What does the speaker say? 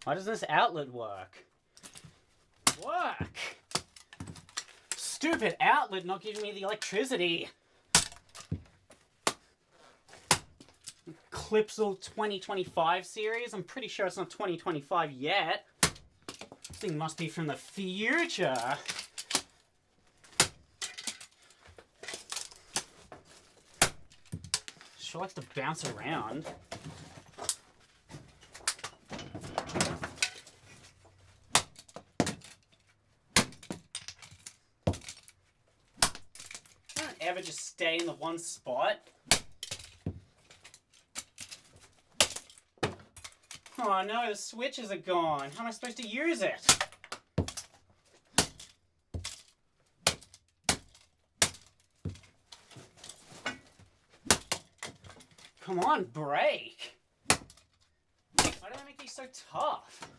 Why does this outlet work? Work! Stupid outlet not giving me the electricity. Clipsal 2025 series. I'm pretty sure it's not 2025 yet. This thing must be from the future. Sure likes to bounce around. Don't ever just stay in the one spot. Oh no, the switches are gone. How am I supposed to use it? Come on, break. Why do they make these so tough?